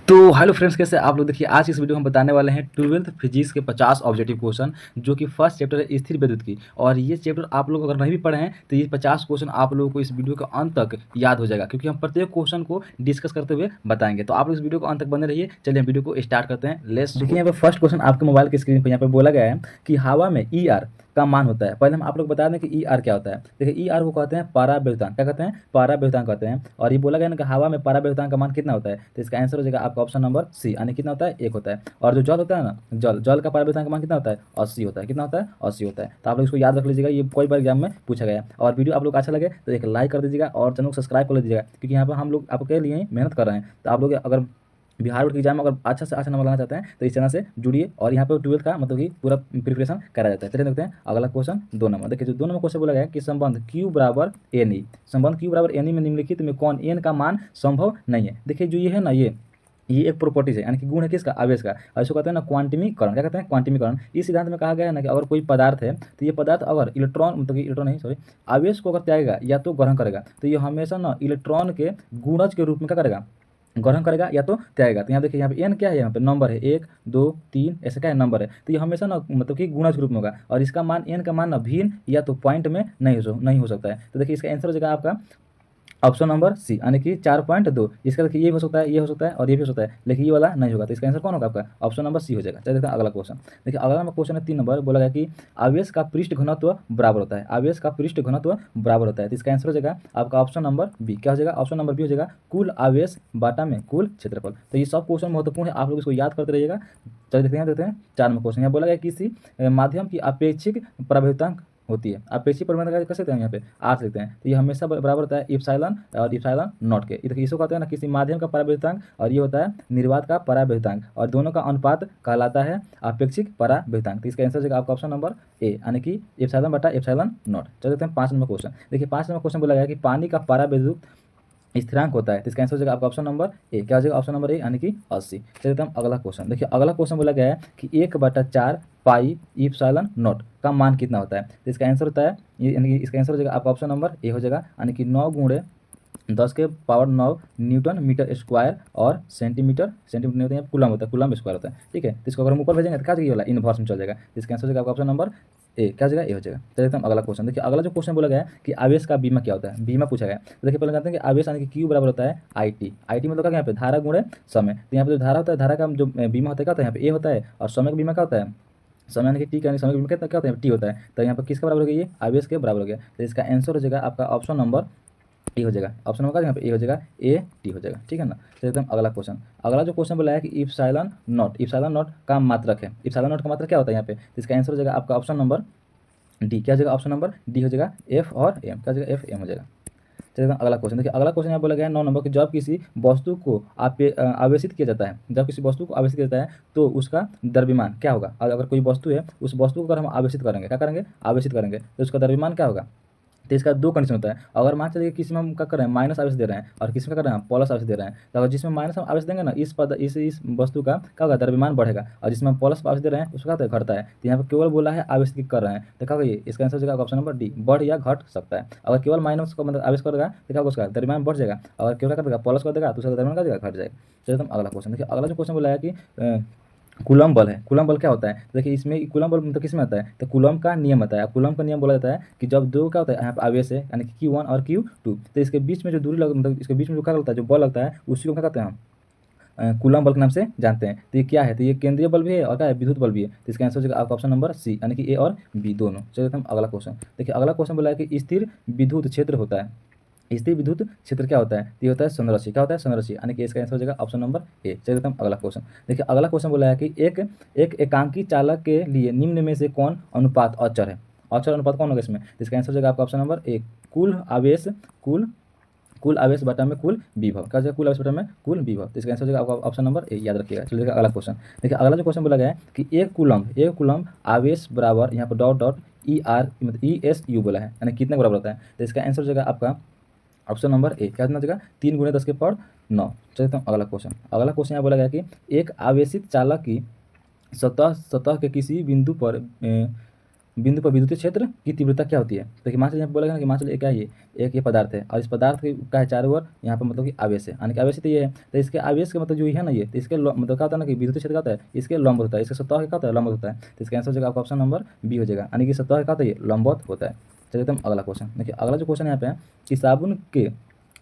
तो hello friends, कैसे आप लोग। देखिए आज इस वीडियो में हम बताने वाले हैं 12th फिजिक्स के 50 ऑब्जेक्टिव क्वेश्चन, जो कि फर्स्ट चैप्टर है स्थिर विद्युत की। और ये चैप्टर आप लोग अगर नहीं भी पढ़े हैं तो ये 50 क्वेश्चन आप लोगों को इस वीडियो के अंत तक याद हो जाएगा, क्योंकि हम प्रत्येक क्वेश्चन को डिस्कस करते हुए बताएंगे। तो आप लोग इस वीडियो को अंत तक बने रहिए। चलिए हम वीडियो को स्टार्ट करते हैं। लेट्स देखिए यहाँ पे फर्स्ट क्वेश्चन आपके मोबाइल की स्क्रीन पर यहाँ पे बोला गया है कि हवा में ई आर का मान होता है। पहले हम आप लोग बता दें कि ई आर क्या होता है। देखिए ई आर को कहते हैं पराव्यवधान। क्या कहते हैं? पराव्यवधान कहते हैं। और ये बोला गया ना कि हवा में पराव्यवधान का मान कितना होता है, तो इसका आंसर हो जाएगा आपका ऑप्शन नंबर सी, यानी कितना होता है? 1 होता है। और जो जल होता है ना, जल का पराव्यवधान का मान कितना होता है? 80 होता है। कितना होता है? 80 होता है। तो आप लोग इसको याद रख लीजिएगा, ये कोई बार एग्जाम में पूछा गया है। और वीडियो आप लोग अच्छा लगे तो एक लाइक कर दीजिएगा और चैनल को सब्सक्राइब कर लीजिएगा, क्योंकि यहाँ पर हम लोग आपके लिए मेहनत कर रहे हैं। तो आप लोग अगर बिहार बोर्ड की एग्जाम में अगर अच्छा से अच्छा नंबर लाना चाहते हैं तो इस चैनल से जुड़िए। और यहाँ पे 12th का मतलब कि पूरा प्रिपरेशन कराया जाता है। चलिए देखते हैं अगला क्वेश्चन 2 नंबर। देखिए जो 2 नंबर क्वेश्चन बोला गया है कि संबंध Q बराबर एन ई, संबंध Q बराबर एन ई में निम्नलिखित में कौन एन का मान संभव नहीं है। देखिए जो ये है ना, ये एक प्रॉपर्टीज है, यानी कि गुण है किसका? आवेश का। और इसको कहते हैं ना क्वांटमीकरण। क्या कहते हैं? क्वांटमीकरण। इस सिद्धांत में कहा गया है ना कि अगर कोई पदार्थ है तो ये पदार्थ अगर इलेक्ट्रॉन मतलब कि इलेक्ट्रॉन नहीं सॉरी आवेश को अगर त्यागेगा या तो ग्रहण करेगा, तो ये हमेशा ना इलेक्ट्रॉन के गुणज के रूप में क्या करेगा? ग्रहण करेगा या तो त्यागेगा। तो यहाँ देखिए यहाँ पे एन क्या है, यहाँ पे नंबर है 1 2 3 ऐसा क्या है? नंबर है। तो ये हमेशा ना मतलब कि गुणज के रूप में होगा। और इसका मान एन का मान ना भिन्न या तो पॉइंट में नहीं हो सकता है। तो देखिए इसका आंसर हो जाएगा आपका ऑप्शन नंबर सी, यानी कि 4.2। इसका देखिए ये हो सकता है, ये हो सकता है और ये भी हो सकता है, लेकिन ये वाला नहीं होगा। तो इसका आंसर कौन होगा? आपका ऑप्शन नंबर सी हो जाएगा। चलिए देखते हैं अगला क्वेश्चन। देखिए अगला नंबर क्वेश्चन है 3 नंबर। बोला गया कि आवेश का पृष्ठ घनत्व बराबर होता है। आवेश का पृष्ठ घनत्व बराबर होता है। तो इसका आंसर हो जाएगा आपका ऑप्शन नंबर बी। क्या हो जाएगा? ऑप्शन नंबर बी हो जाएगा कुल आवेश बाटा में कुल क्षेत्रफल। तो ये सब क्वेश्चन महत्वपूर्ण है, आप लोग इसको याद करते रहिएगा। चलिए देखते हैं 4 नंबर क्वेश्चन। यहाँ बोला गया किसी माध्यम की अपेक्षिक प्रभाव्यता होती है। अपेक्षित परिमाण का सकते हैं यहाँ पे आर सकते हैं। तो ये हमेशा बराबर होता है इप्सिलॉन और इप्सिलॉन नॉट के। इसको कहते हैं ना किसी माध्यम का परावैद्युतांक, और ये होता है निर्वात का परावैद्युतांक, और दोनों का अनुपात कहलाता है अपेक्षिक परावैद्युतांक। तो इसका आंसर होगा आपका ऑप्शन नंबर ए, यानी कि इप्सिलॉन बटा इप्सिलॉन नॉट। चल देखते हैं 5 नंबर क्वेश्चन। देखिए 5 नंबर क्वेश्चन बोला गया कि पानी का परावैद्युत स्थिरांक होता है। तो इसका आंसर हो जाएगा आपका ऑप्शन नंबर ए। क्या हो जाएगा? ऑप्शन नंबर ए, यानी कि 80। चलिए हम अगला क्वेश्चन। देखिए अगला क्वेश्चन बोला गया है कि 1/4 पाई इप्सिलॉन नॉट का मान कितना होता है। तो इसका आंसर होता है यानी कि इसका आंसर हो जाएगा आपका ऑप्शन नंबर ए हो जाएगा, यानी कि 9 गुणे 10 के पावर 9 न्यूटन मीटर स्क्वायर और सेंटीमीटर नहीं होता है, कूलम होता है, कूलम स्क्वायर होता है। ठीक है, तो इसको अगर हम ऊपर भेजेंगे तो क्या चाहिए वाला इनवर्स में चल जाएगा। तो इसका आंसर हो जाएगा आपका ऑप्शन नंबर ए। क्या हो जाएगा? ए हो जाएगा। चलिए हम अगला क्वेश्चन। देखिए अगला जो क्वेश्चन बोला गया है कि आवेश का बीमा क्या होता है, बीमा पूछा गया है। तो देखिए पहले जानते हैं कि आवेश यानी कि क्यू बराबर होता है आई टी। आई टी मतलब क्या? यहाँ पे धारा गुणे समय। तो यहाँ पे जो धारा होता है, धारा का जो बीमा होता है क्या होता है? यहाँ पे ए होता है। और समय का बीमा क्या होता है? समय यानी कि टी का समय का बीमा क्या होता है? टी होता है। तो यहाँ पर किसका बराबर हो गया? ये आवेश के बराबर हो गया। तो इसका आंसर हो जाएगा आपका ऑप्शन नंबर ए हो जाएगा। ऑप्शन नंबर का यहाँ पे ए हो जाएगा, ए टी हो जाएगा। ठीक है ना। चलिए एकदम अगला क्वेश्चन। अगला जो क्वेश्चन बोला है कि इप्सिलॉन नॉट का मात्रक है। इप्सिलॉन नॉट का मात्रक क्या होता है यहाँ पे? तो इसका आंसर हो जाएगा आपका ऑप्शन नंबर डी। क्या हो जाएगा? ऑप्शन नंबर डी हो जाएगा एफ और एम। क्या हो जाएगा? एफ एम हो जाएगा। चलिए अगला क्वेश्चन। देखिए अगला क्वेश्चन यहाँ बोला गया है 9 नंबर कि जब किसी वस्तु को आवेशित किया जाता है, जब किसी वस्तु को आवेशित किया जाता है तो उसका द्रव्यमान क्या होगा? अगर कोई वस्तु है, उस वस्तु को अगर हम आवेशित करेंगे, क्या करेंगे? आवेशित करेंगे, तो उसका द्रव्यमान क्या होगा? तो इसका 2 कंडीशन होता है। अगर मान चलिए किसी में हम क्या कर रहे हैं? माइनस आवेश दे रहे हैं, और किसी में क्या कर रहे हैं? प्लस आवेश दे रहे हैं। तो अगर जिसमें माइनस हम आवेश देंगे ना, इस वस्तु का क्या होगा? द्रव्यमान बढ़ेगा। और जिसमें हम प्लस आवेश दे रहे हैं उसका क्या घटता है। तो यहाँ पर केवल बोला है आवेश की कर रहे हैं, तो क्या होगा? ये इसका आंसर हो जाएगा ऑप्शन नंबर डी, बढ़ या घट सकता है। अगर केवल माइनस का मतलब आवेश करेगा तो क्या होगा? उसका द्रव्यमान बढ़ जाएगा। अगर केवल क्या करेगा? प्लस कर देगा तो उसका द्रव्यमान क्या जाएगा? घट जाएगा। चलिए हम अगला क्वेश्चन। देखिए अगला जो क्वेश्चन बोला है कि कूलम बल है। कूलम बल क्या होता है? तो देखिए इसमें कूलम बल मतलब किस में आता है? तो कूलम का नियम आता है। कूलम का नियम बोला जाता है कि जब दो क्या होता है यहाँ पे आवेश है, यानी कि Q1 और Q2, तो इसके बीच में जो दूरी मतलब इसके बीच में जो क्या लगता है, जो बल लगता है, उसी को क्या कहते हैं हम? कूलम बल के नाम से जानते हैं। तो ये क्या है? तो ये केंद्रीय बल भी है और क्या है? विद्युत बल भी है। तो इसका आंसर हो जाएगा आपका ऑप्शन नंबर सी, यानी कि ए और बी दोनों। चलिए हम अगला क्वेश्चन। देखिए अगला क्वेश्चन बोला है कि स्थिर विद्युत क्षेत्र होता है। स्थिर विद्युत क्षेत्र क्या होता है? तो ये होता है संरक्षी। क्या होता है? संरक्षी, यानी कि इसका आंसर हो जाएगा ऑप्शन नंबर ए। चलिए हम अगला क्वेश्चन। देखिए अगला क्वेश्चन बोला है कि एक एकांकी चालक के लिए निम्न में से कौन अनुपात अचर है? अचर अनुपात कौन होगा इसमें? तो इसका आंसर हो जाएगा आपका ऑप्शन नंबर ए, कुल आवेश कुल कुल आवेश बटा में कुल विभव। क्या हो जाएगा? कुल आवेश बटा में कुल विभव। तो इसका आंसर हो जाएगा आपका ऑप्शन नंबर ए, याद रखिएगा। चलिए अगला क्वेश्चन। देखिए अगला जो क्वेश्चन बोला गया है कि एक कूलम आवेश बराबर यहाँ पर डॉट डॉट ई आर मतलब ई एस यू बोला है, यानी कितने बराबर होता है? तो इसका आंसर हो जाएगा आपका ऑप्शन नंबर ए। क्या होना चाहिए? 3 गुणे 10 के पावर 9। चलिए तो अगला क्वेश्चन। अगला क्वेश्चन यहाँ बोला गया कि एक आवेशित चालक की सतह सतह के किसी बिंदु पर बिंदु पर विद्युतीय क्षेत्र की तीव्रता क्या होती है। देखिए मान चलिए यहाँ बोला गया ना कि मान चलिए क्या है ये एक ये पदार्थ है और इस पदार्थ का है चारों ओर यहाँ पर मतलब कि आवेश है, यानी कि आवेश तो ये है, तो इसके आवेश का मतलब जो है ना ये, तो इसके मतलब क्या होता है ना कि विद्युतीय क्षेत्र क्या होता है, इसके लंब होता है, इसके सतह क्या होता है, लंब होता है। तो इसका आंसर हो जाएगा आपका ऑप्शन नंबर बी हो जाएगा, यानी कि सतह क्या होता है, ये लंबवत होता है। चलिए एकदम अगला क्वेश्चन देखिए, अगला जो क्वेश्चन यहाँ पे है कि साबुन के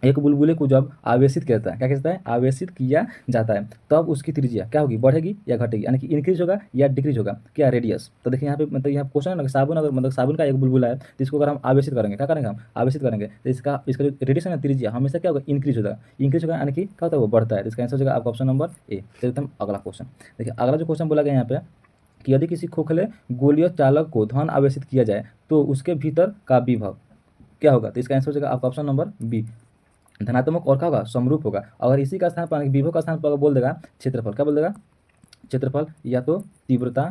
एक बुलबुले को जब आवेशित करता है, क्या कहता है, आवेशित किया जाता है, तब उसकी त्रिज्या क्या होगी, बढ़ेगी या घटेगी, यानी कि इंक्रीज होगा या डिक्रीज होगा, क्या रेडियस। तो देखिए यहाँ पे मतलब यहाँ क्वेश्चन है ना कि साबुन अगर मतलब साबुन का एक बुलबुला है तो इसको अगर हम आवेशित करेंगे, क्या करेंगे हम आवेशित करेंगे, तो इसका इसका जो रेडियस है ना त्रिज्या हमेशा क्या होगा, इंक्रीज होगा यानी कि क्या होता है वो बढ़ता है। तो इसका आंसर हो जाएगा आपका ऑप्शन नंबर ए। चलिए हम अगला क्वेश्चन देखिए, अगला जो क्वेश्चन बोला गया यहाँ पे कि यदि किसी खोखले गोलीय चालक को धन आवेशित किया जाए तो उसके भीतर का विभव क्या होगा। तो इसका आंसर हो जाएगा आपका ऑप्शन नंबर बी, धनात्मक और क्या होगा, समरूप होगा। अगर इसी का स्थान पर विभव का स्थान पर अगर बोल देगा क्षेत्रफल, क्या बोल देगा, क्षेत्रफल या तो तीव्रता,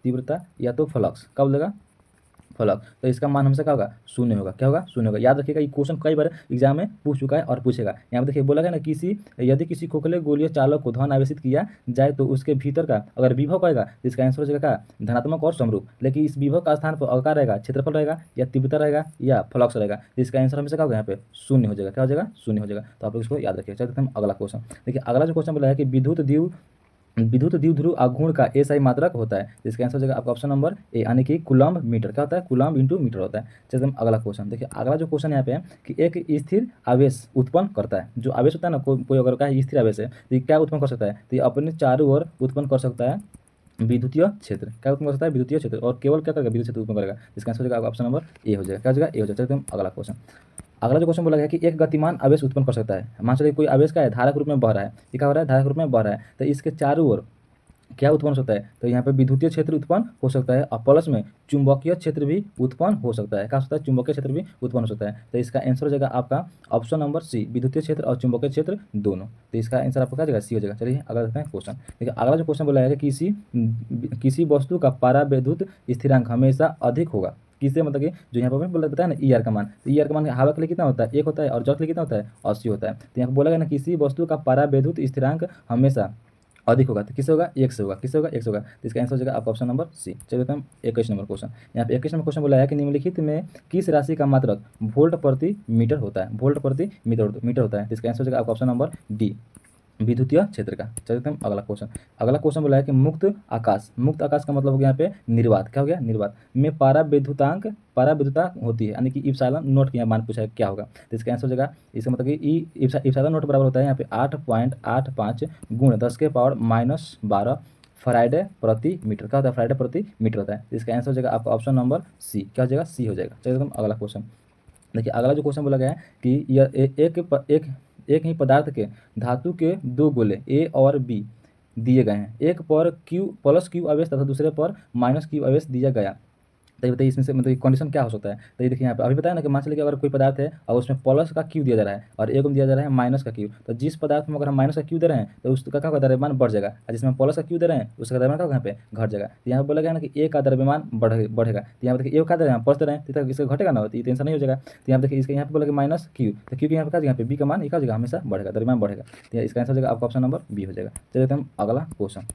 तीव्रता या तो फ्लक्स, क्या बोल देगा, फलक, तो इसका मान हमसे क्या होगा, शून्य होगा। क्या होगा, शून्य होगा। याद रखिएगा ये क्वेश्चन कई बार एग्जाम में पूछ चुका है और पूछेगा। यहाँ पर देखिए बोला गया ना किसी यदि किसी खोखले गोलीय चालक को धन आवेशित किया जाए तो उसके भीतर का अगर विभव कहेगा तो इसका आंसर हो जाएगा क्या, धनात्मक और समरूप। लेकिन इस विभव का स्थान पर अगर क्या रहेगा, क्षेत्रफल रहेगा या तीव्रता रहेगा या फ्लक्स रहेगा, तो इसका आंसर हमेशा क्या होगा, यहाँ पे शून्य हो जाएगा। क्या हो जाएगा, शून्य हो जाएगा। तो आप लोग इसको याद रखिए। चलते हम अगला क्वेश्चन देखिए, अगला जो क्वेश्चन बोला है कि विद्युत द्विध्रुव आघूर्ण का एसआई मात्रक होता है। इसका आंसर हो जाएगा आपका ऑप्शन नंबर ए, यानी कि कूलम्ब मीटर। क्या होता है, कूलम्ब इंटू मीटर होता है। चलिए हम अगला क्वेश्चन देखिए, अगला जो क्वेश्चन यहाँ पे है कि एक स्थिर आवेश उत्पन्न करता है, जो आवेश होता है ना कोई अगर का स्थिर आवेश है तो ये क्या उत्पन्न कर सकता है, तो ये अपने चारों ओर उत्पन्न कर सकता है विद्युतीय क्षेत्र। क्या उत्पन्न कर सकता है, विद्युतीय क्षेत्र, और केवल क्या करेगा, विद्युत क्षेत्र उत्पन्न करेगा। इसका आंसर हो जाएगा ऑप्शन नंबर ए हो जाएगा। क्या हो जाएगा, ए हो जाएगा। चलिए हम अगला क्वेश्चन, अगला जो क्वेश्चन बोला गया कि एक गतिमान आवेश उत्पन्न कर सकता है। मान चलिए कोई आवेश का है धारक रूप में बह रहा है, ये क्या हो रहा है, धारक रूप में बह रहा है, तो इसके चारों ओर क्या उत्पन्न हो सकता है, तो यहाँ पे विद्युतीय क्षेत्र उत्पन्न हो सकता है और प्लस में चुंबकीय क्षेत्र भी उत्पन्न हो सकता है। क्या हो सकता है, चुंबकीय क्षेत्र भी उत्पन्न हो सकता है। तो इसका आंसर हो जाएगा आपका ऑप्शन नंबर सी, विद्युतीय क्षेत्र और चुंबकीय क्षेत्र दोनों। तो इसका आंसर आपका क्या जाएगा, सी हो जाएगा। चलिए अगला देखते हैं क्वेश्चन देखिए, अगला जो क्वेश्चन बोला है कि किसी वस्तु का पारावैद्युत स्थिरांक हमेशा अधिक होगा। किससे, मतलब कि जो यहाँ पर बोला बताया ना ई आर का मान, तो ई आर का मान हवा के लिए कितना होता है, 1 होता है, और जल के लिए कितना होता है, 80 होता है। तो यहाँ पर बोला गया ना किसी वस्तु का पारावैद्युत स्थिरांक हमेशा अधिक होगा, तो किससे होगा, 1 से होगा। किससे होगा, 1 से होगा। तो इसका आंसर हो जाएगा आपका ऑप्शन नंबर सी। चलिए हम 21 नंबर क्वेश्चन, यहाँ पे 21 नंबर क्वेश्चन बोला है कि निम्नलिखित में किस राशि का मात्रक वोल्ट प्रति मीटर होता है, वोल्ट प्रति मीटर होता है। तो इसका आंसर हो जाएगा आपका ऑप्शन नंबर डी, विद्युतीय क्षेत्र का। चलिए हम अगला क्वेश्चन, अगला क्वेश्चन बोला है कि मुक्त आकाश का मतलब हो गया यहाँ पे निर्वात। क्या हो गया, निर्वात में पारावैद्युता होती है, यानी कि इप्सिलॉन नोट का मान पूछा है क्या होगा। तो इसका आंसर हो जाएगा, इसका मतलब कि इप्सिलॉन नोट बराबर होता है यहाँ पे 8.85 गुण 10⁻12 फराइडे प्रति मीटर। क्या होता है, फराइडे प्रति मीटर होता है। इसका आंसर हो जाएगा आपका ऑप्शन नंबर सी। क्या हो जाएगा, सी हो जाएगा। चलिए हम अगला क्वेश्चन देखिए, अगला जो क्वेश्चन बोला गया है कि यह एक ही पदार्थ के धातु के 2 गोले ए और बी दिए गए हैं, एक पर क्यू प्लस क्यू आवेश तथा दूसरे पर माइनस क्यू आवेश दिया गया। तो ये बताइए इसमें से मतलब कंडीशन क्या हो सकता है। तो ये देखिए यहाँ पे अभी बताया ना कि मान चलिए कि अगर कोई पदार्थ है और उसमें प्लस का क्यू दिया जा रहा है और एक में दिया जा रहा है माइनस का क्यू, तो जिस पदार्थ में अगर हम माइनस का क्यू दे रहे हैं तो उसका क्या होगा, द्रव्यमान बढ़ जाएगा, और जिसमें प्लस का क्यू दे रहे हैं उसका द्रव्यमान क्या होगा, यहाँ पे घट जाएगा। तो यहाँ पे बोला गया ना कि ए का द्रव्यमान बढ़ेगा। तो यहाँ पे देखिए ए का दे रहे हैं, प्लस दे रहे हैं, तो इसका घटेगा ना, तो ये टेंशन नहीं हो जाएगा। तो यहाँ पे देखिए इसका यहाँ पे बोला कि माइनस क्यू, तो क्यू के यहाँ पे क्या, यहाँ पे बी का मान क्या हो जाएगा, हमेशा बढ़ेगा, द्रव्यमान बढ़ेगा। तो इसका आंसर हो जाएगा आपका ऑप्शन नंबर बी हो जाएगा। चलिए हम अगला क्वेश्चन,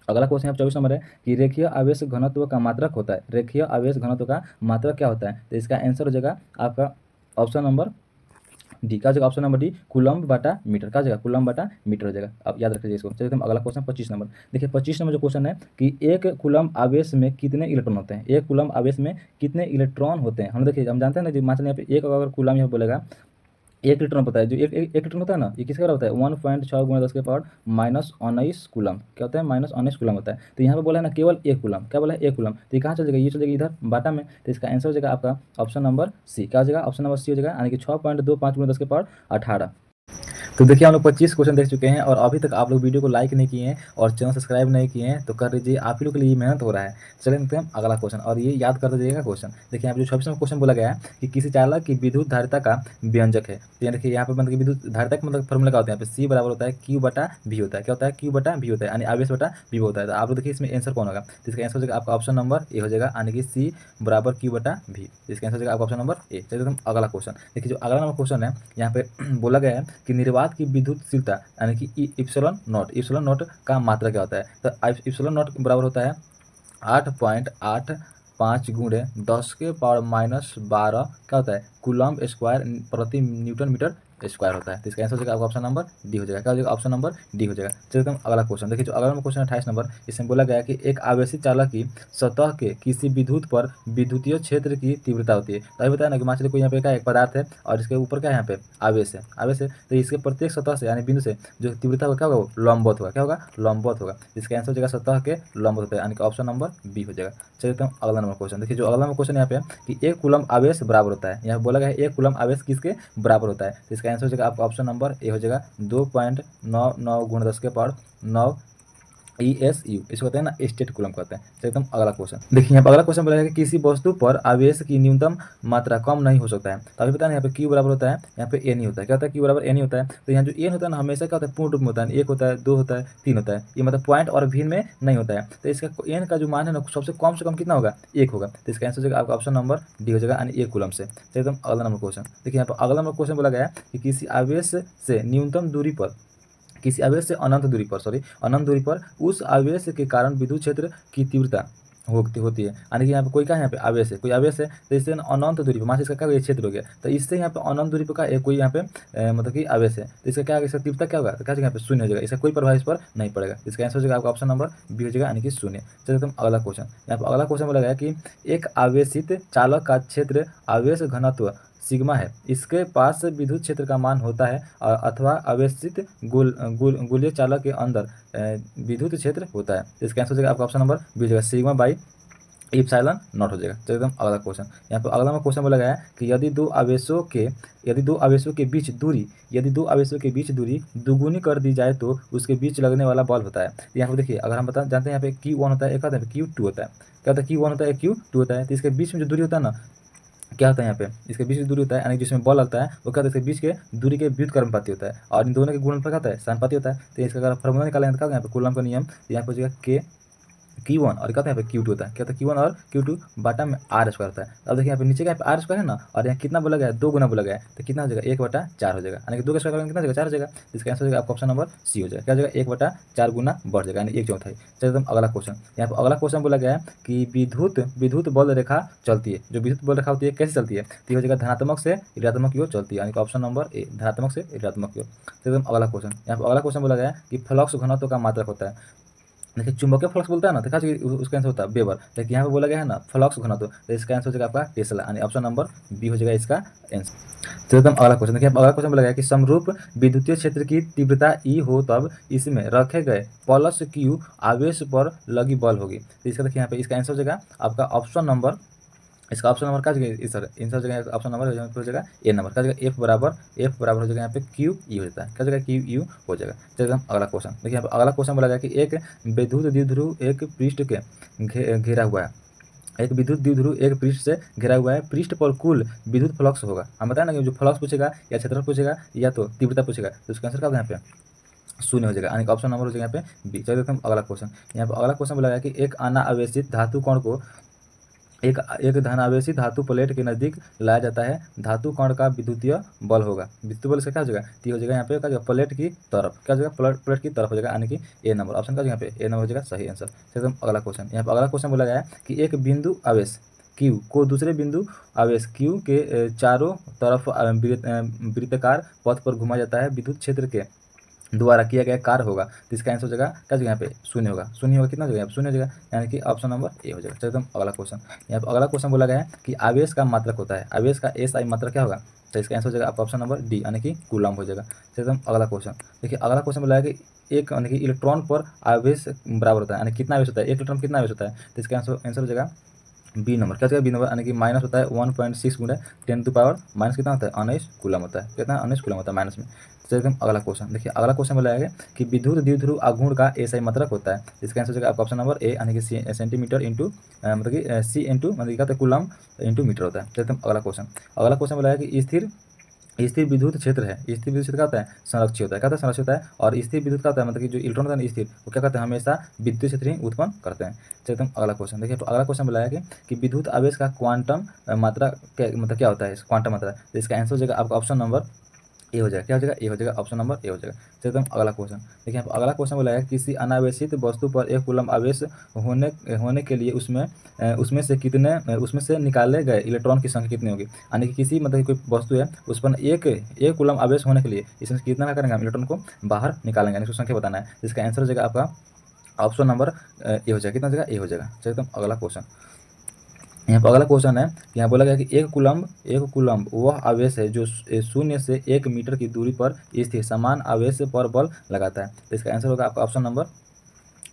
अगला क्वेश्चन यहाँ 24 नंबर है कि रेखीय आवेश घनत्व का मात्रक होता है, रेखीय आवेश घनत्व का मात्रक क्या होता है। तो इसका आंसर हो जाएगा आपका ऑप्शन नंबर डी। क्या हो जाएगा, ऑप्शन नंबर डी, कूलम्ब बटा मीटर। क्या हो जाएगा, कूलम्ब बटा मीटर हो जाएगा। आप याद रखिए इसको। चलिए हम अगला क्वेश्चन 25 नंबर देखिए, 25 नंबर जो क्वेश्चन है कि एक कूलम्ब आवेश में कितने इलेक्ट्रॉन होते हैं, एक कूलम्ब आवेश में कितने इलेक्ट्रॉन होते हैं। हम देखिए हम जानते हैं ना, जो मान यहाँ पे एक अगर कूलम्ब यहाँ बोलेगा 1 इलेक्ट्रॉन पता है, जो एक इलेक्ट्रॉन होता है ना, ये किसका होता है, 1.6 गुणा 10⁻−19 कूलम्ब। क्या होता है, -19 कूलम्ब होता है। तो यहाँ पे बोला है ना केवल 1 कूलम्ब, क्या बोला है, 1 कूलम्ब। तो ये कहाँ चल जाएगा, ये चल जाएगा इधर बाटा में। तो इसका आंसर हो जाएगा आपका ऑप्शन नंबर सी। क्या हो जाएगा, ऑप्शन नंबर सी हो जाएगा, यानी कि 6.25 गुणा 10⁻18। तो देखिए हम लोग 25 क्वेश्चन देख चुके हैं और अभी तक आप लोग वीडियो को लाइक नहीं किए हैं और चैनल सब्सक्राइब नहीं किए हैं तो कर लीजिए, आप ही लोग के लिए मेहनत हो रहा है। चलिए देखते हैं अगला क्वेश्चन, और ये याद कर दीजिएगा क्वेश्चन। देखिए यहाँ पे जो 26वां क्वेश्चन बोला गया है कि किसी चालक की विद्युत धारिता का व्यंजक है। तो यहाँ देखिए यहाँ पे मतलब विद्युत धारिता का मतलब फॉर्मूला क्या होता है, यहाँ पे सी बराबर होता है क्यू बटा वी होता है। क्या होता है, क्यू बटा वी होता है, यानी आवेश बटा वी होता है। तो आप लोग देखिए इसमें आंसर कौन होगा। तो इसका आंसर हो जाएगा आपका ऑप्शन नंबर ए हो जाएगा, यानी कि सी बराबर क्यू बटा वी। इसका आंसर हो जाएगा आपका ऑप्शन नंबर ए। चलिए हम अगला क्वेश्चन देखिए, जो अगला नंबर क्वेश्चन है यहाँ पे बोला गया है कि निर्वात की विद्युतशीलता यानी कि इप्सिलॉन नॉट का मात्रा क्या होता है। तो इप्सिलॉन नॉट बराबर होता है 8.8 5 × 10⁻⁻12 क्या होता है कूलम्ब स्क्वायर प्रति न्यूटन मीटर स्क्वायर होता है। तो इसका आंसर हो जाएगा आपका ऑप्शन नंबर डी हो जाएगा। क्या हो जाएगा ऑप्शन नंबर डी हो जाएगा। चलिए हम अगला क्वेश्चन देखिए, जो अगला क्वेश्चन 28 नंबर, इसमें बोला गया है कि एक आवेशित चालक की सतह के किसी विद्युत पर विद्युतीय क्षेत्र की तीव्रता होती है। तो अभी बताया ना कि मान चलिए कोई यहाँ पे क्या एक पदार्थ है और इसके ऊपर क्या है यहाँ पे आवेश है तो इसके प्रत्येक सतह से यानी बिंदु से जो तीव्रता होगा क्या होगा वो लंबवत होगा। क्या होगा लंबवत होगा। इसका आंसर हो जाएगा सतह के लंबवत होता है यानी कि ऑप्शन नंबर बी हो जाएगा। चलिए तो हम अगला नंबर क्वेश्चन देखिए, जो अगला नंबर क्वेश्चन यहाँ पे है कि एक कूलम्ब आवेश बराबर होता है। यहाँ बोला गया है एक कूलम्ब आवेश किसके बराबर होता है। तो इसका आंसर हो जाएगा आपका ऑप्शन नंबर ए हो जाएगा 2.99 × 10⁻⁹ ESU, इसको कहते हैं ना स्टेट कूलम्ब कहते हैं। चलिए एकदम अगला क्वेश्चन देखिए, यहाँ पर अगला क्वेश्चन बोला है कि किसी वस्तु पर आवेश की न्यूनतम मात्रा कम नहीं हो सकता है। तो अभी पता नहीं यहाँ पे Q बराबर होता है, यहाँ पे ए नहीं होता है। क्या होता है Q बराबर ए नहीं होता है। तो यहाँ जो ए होता है ना हमेशा क्या होता है पूर्ण रूप में होता है, 1 होता है 2 होता है 3 होता है, ये मतलब पॉइंट और भिन्न में नहीं होता है। तो इसका एन का जो मान है ना सबसे कम से कम कितना होगा 1 होगा। तो इसका आंसर हो जाएगा आपका ऑप्शन नंबर डी हो जाएगा यानी 1 कूलम्ब से। तो एकदम अगला नंबर क्वेश्चन देखिए, यहाँ पर अगला नंबर क्वेश्चन बोला गया है कि किसी आवेश से न्यूनतम दूरी पर किसी आवेश से अनंत दूरी पर उस आवेश के कारण विद्युत क्षेत्र की तीव्रता होती है। यानी कि यहाँ पे कोई क्या है, यहाँ पे आवेश है, कोई आवेश है तो इससे अनंत दूरी पर मान इसका क्या ये क्षेत्र हो गया। तो इससे यहाँ पे अनंत दूरी पर का कोई यहाँ पे मतलब कि आवेश है तो इसका क्या इसका तीव्रता क्या होगा, तो क्या यहाँ पे शून्य हो जाएगा। इसका कोई प्रभाव इस पर नहीं पड़ेगा। इसका आंसर हो जाएगा आपका ऑप्शन नंबर बी हो जाएगा यानी कि शून्य। चलिए तुम अगला क्वेश्चन, यहाँ पर अगला क्वेश्चन बोला गया कि एक आवेशित चालक का क्षेत्र आवेश घनत्व सिग्मा है, इसके पास विद्युत क्षेत्र का मान होता है अथवा आवेशित गोलीय चालक के अंदर विद्युत क्षेत्र होता है। इसका आंसर हो जाएगा आपका ऑप्शन नंबर बी हो जाएगा सिग्मा बाई एप्सिलॉन नॉट हो जाएगा। चलिए एकदम अगला क्वेश्चन, यहाँ पर अगला में क्वेश्चन बोला गया है कि यदि दो आवेशों के बीच दूरी दुगुनी कर दी जाए तो उसके बीच लगने वाला बल होता है। यहाँ पर देखिए अगर हम जानते हैं यहाँ पे Q1 होता है, एक होता है Q2 होता है। क्या होता है Q1 होता है Q2 होता है। तो इसके बीच में जो दूरी होता है ना क्या होता है यहाँ पे इसके बीच की दूरी होता है यानी जिसमें बल लगता है वो क्या होता है इसके बीच के दूरी के व्युत्क्रमानुपाती होता है और इन दोनों के गुणनफल क्या होता है समानुपाती होता है। तो इसका अगर फॉर्मूला निकालेंगे तो क्या होगा यहाँ पे कूलम्ब का नियम, तो यहाँ पे हो जाएगा के Q1 और क्या होता है यहाँ पे Q2 होता है। क्या होता है Q1 और Q2 बाटा में R स्क्वायर होता है। अब देखिए यहाँ पे नीचे का यहाँ पे R स्क्वायर है ना और यहाँ कितना बोला गया है 2 गुना बोला गया है तो कितना हो जाएगा 1/4 हो जाएगा यानी कि 2 का स्क्वायर करेंगे कितना हो जाएगा 4 हो जाएगा। इसका आंसर हो जाएगा आपका ऑप्शन नंबर सी हो जाएगा। क्या हो जाएगा 1/4 गुना बढ़ जाएगा यानी 1/4। चलिए एकदम अगला क्वेश्चन, यहाँ पर अगला क्वेश्चन बोला गया है कि विद्युत बल रेखा चलती है। जो विद्युत बल रेखा होती है कैसे चलती है, तो हो जाएगा धनात्मक से ऋणात्मक की ओर चलती है यानी कि ऑप्शन नंबर ए धनात्मक से ऋणात्मक की ओर। तो एकदम अगला क्वेश्चन, यहाँ पर अगला क्वेश्चन बोला गया है कि फ्लक्स घनत्व का मात्रक होता है। देखिए चुंबकीय फ्लक्स बोलता है ना तो क्या उसका आंसर होता है वेबर, लेकिन यहाँ पे बोला गया है ना फ्लक्स घनत्व तो इसका आंसर हो जाएगा आपका टेस्ला यानी ऑप्शन नंबर बी हो जाएगा इसका आंसर। तो एकदम अगला क्वेश्चन देखिए, अगला क्वेश्चन बोला गया कि समरूप विद्युतीय क्षेत्र की तीव्रता ई हो तब इसमें रखे गए प्लस Q आवेश पर लगी बल होगी। तो इसका देखिए यहाँ पे इसका आंसर हो जाएगा आपका ऑप्शन नंबर, इसका ऑप्शन नंबर क्या जगह इस आंसर जगह ऑप्शन नंबर हो जाएगा ए नंबर का जगह F बराबर हो जाएगा यहाँ पे Q E हो जाता है। क्या जगह Q U हो जाएगा। चलिए हम अगला क्वेश्चन देखिए, यहाँ पे अगला क्वेश्चन बोला गया कि एक विद्युत द्विध्रुव एक पृष्ठ के घेरा हुआ है, एक विद्युत द्विध्रुव एक पृष्ठ से घिरा हुआ है, पृष्ठ पर कुल विद्युत फ्लक्स होगा। हम बताए ना कि जो फ्लक्स पूछेगा या क्षेत्रफल पूछेगा या तो तीव्रता पूछेगा तो उसका आंसर क्या होगा यहाँ पे शून्य हो जाएगा यानी कि ऑप्शन नंबर हो जाएगा यहाँ पे बी। चलिए हम अगला क्वेश्चन, यहाँ पे अगला क्वेश्चन बोला गया कि एक अनावेशित धातु कण को एक धनावेशी धातु प्लेट के नजदीक लाया जाता है, धातु कण का विद्युतीय बल होगा। विद्युत बल से क्या हो जाएगा टी हो जाएगा यहाँ पे क्या प्लेट की तरफ, क्या हो जाएगा प्लेट की तरफ हो जाएगा यानी कि ए नंबर ऑप्शन का यहाँ पे ए नंबर हो जाएगा सही आंसर। एकदम अगला क्वेश्चन, यहाँ पे अगला क्वेश्चन बोला गया है कि एक बिंदु आवेश Q को दूसरे बिंदु आवेश Q के चारों तरफ वृत्ताकार पथ पर घुमाया जाता है, विद्युत क्षेत्र के द्वारा किया गया कार्य होगा। तो इसका आंसर हो जाएगा क्या जगह यहाँ पे शून्य होगा। कितना हो जाएगा शून्य हो जाएगा यानी कि ऑप्शन नंबर ए हो जाएगा। चलिए एकदम अगला क्वेश्चन, यहाँ पे अगला क्वेश्चन बोला गया है कि आवेश का मात्रक होता है, आवेश का SI मात्रक क्या होगा। तो इसका आंसर हो जाएगा आपका ऑप्शन नंबर डी यानी कि कूलम्ब हो जाएगा। चलिए एकदम अगला क्वेश्चन देखिए, अगला क्वेश्चन बोला है कि एक यानी कि इलेक्ट्रॉन पर आवेश बराबर होता है यानी कितना आवेश होता है, एक इलेक्ट्रॉन कितना आवेश होता है। तो इसका आंसर हो जाएगा बी नंबर। क्या बी नंबर यानी कि माइनस होता है 1.6 गुना 10⁻⁻ कितना होता है 19 कूलम्ब होता है। कितना 19 कूलम्ब होता है माइनस में। तो एकदम अगला क्वेश्चन देखिए, अगला क्वेश्चन बोला है कि विद्युत द्विध्रुव आघूर्ण का SI मात्रक होता है। इसका आंसर हो जाएगा आपका ऑप्शन नंबर ए यानी कि सेंटीमीटर इंटू मतलब कि सी इंटू मतलब क्या होता है कूलम्ब इंटू मीटर होता है। तो एकदम अगला क्वेश्चन बोला है कि स्थिर विद्युत क्षेत्र है, स्थिर विद्युत क्षेत्र क्या होता है संरक्षित होता है। क्या होता है संरक्षित होता है और स्थिर विद्युत क्या होता है मतलब कि जो इलेक्ट्रॉन होता है स्थिर वो क्या करते हैं हमेशा विद्युत क्षेत्र ही उत्पन्न करते हैं। चलिए एकदम अगला क्वेश्चन देखिए, तो अगला क्वेश्चन बोला है कि विद्युत आवेश का क्वांटम मात्रा मतलब क्या होता है क्वांटम मात्रा। तो इसका आंसर हो जाएगा आपका ऑप्शन नंबर ए हो जाएगा, क्या हो जाएगा, ए हो जाएगा, ऑप्शन नंबर ए हो जाएगा। चलिए एकदम अगला क्वेश्चन देखिए, यहाँ पे अगला क्वेश्चन बोला है किसी अनावेशित वस्तु पर 1 कूलम्ब आवेश होने होने के लिए उसमें से निकाले गए इलेक्ट्रॉन की संख्या कितनी होगी। यानी कि किसी मतलब कोई वस्तु है उस पर एक कूलम्ब आवेश होने के लिए इसमें से कितना क्या करेंगे हम, इलेक्ट्रॉन को बाहर निकालेंगे, यानी उसकी संख्या बताना है। जिसका आंसर हो जाएगा आपका ऑप्शन नंबर ए हो जाएगा, कितना हो जाएगा, ए हो जाएगा। चलिए एकदम अगला क्वेश्चन, यहाँ पर अगला क्वेश्चन है कि यहाँ बोला गया कि एक कूलम्ब वह आवेश है जो शून्य से 1 मीटर की दूरी पर स्थित समान आवेश पर बल लगाता है। तो इसका आंसर होगा आपका ऑप्शन नंबर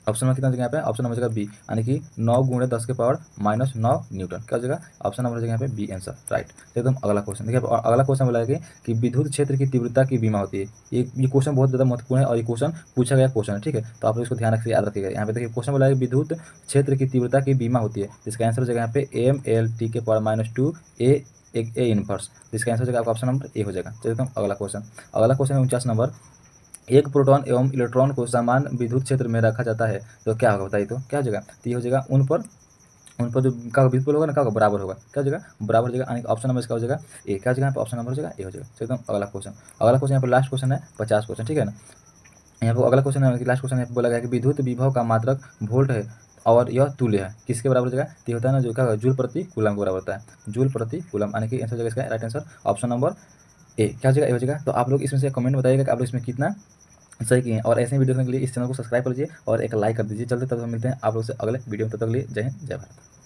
कितना हो जाएगा यहाँ पे, ऑप्शन नंबर हो जाएगा बी, यानी कि 9 × 10⁻⁻9 न्यूटन। क्या हो जाएगा, ऑप्शन नंबर हो जाएगा यहाँ पे बी आंसर, राइट। तो एकदम अगला क्वेश्चन देखिए, अगला क्वेश्चन बोला है कि विद्युत क्षेत्र की तीव्रता की बीमा होती है। ये क्वेश्चन बहुत ज़्यादा महत्वपूर्ण है और ये क्वेश्चन पूछा गया क्वेश्चन है, ठीक है। तो आप लोग इसको ध्यान रखिए, याद रखिएगा। यहाँ पे देखिए क्वेश्चन बोला है कि विद्युत क्षेत्र की तीव्रता की बीमा होती है, जिसका आंसर हो जाएगा यहाँ पे m/L (T⁻²) ए इनवर्स। जिसका आंसर हो जाएगा आपका ऑप्शन नंबर ए हो जाएगा। चलिए एकदम अगला क्वेश्चन है 49 नंबर। एक प्रोटॉन एवं इलेक्ट्रॉन को समान विद्युत क्षेत्र में रखा जाता है तो क्या होगा बताइए, तो क्या हो जाएगा, तो ये हो जाएगा उन पर जो का विद्युत होगा ना, क्या होगा, बराबर होगा। क्या हो जाएगा, बराबर हो जाएगा, यानी ऑप्शन नंबर इसका हो जाएगा ए। क्या हो जाएगा यहाँ पे, ऑप्शन नंबर हो जाएगा ए हो जाएगा। चलिए एकदम अगला क्वेश्चन यहाँ पर लास्ट क्वेश्चन है 50 क्वेश्चन, ठीक है ना। यहाँ पर अगला क्वेश्चन है, लास्ट क्वेश्चन यहाँ पे बोला गया कि विद्युत विभव का मात्रक वोल्ट है और यह तुल्य है, किसके बराबर हो जाएगा, तो ये होता है ना जो क्या जूल प्रति कूलम के बराबर होता है, जूल प्रति कूलम, यानी कि आंसर हो जाएगा इसका right answer option number A. क्या हो जाएगा, ए हो जाएगा। तो आप लोग इसमें से कमेंट बताइएगा कि आप लोग इसमें कितना सही किए हैं, और ऐसे ही वीडियो देखने के लिए इस चैनल को सब्सक्राइब कर लीजिए और एक लाइक कर दीजिए। चलते तब हम मिलते हैं आप लोग से अगले वीडियो में, तब तक के लिए जय हिंद जय भारत।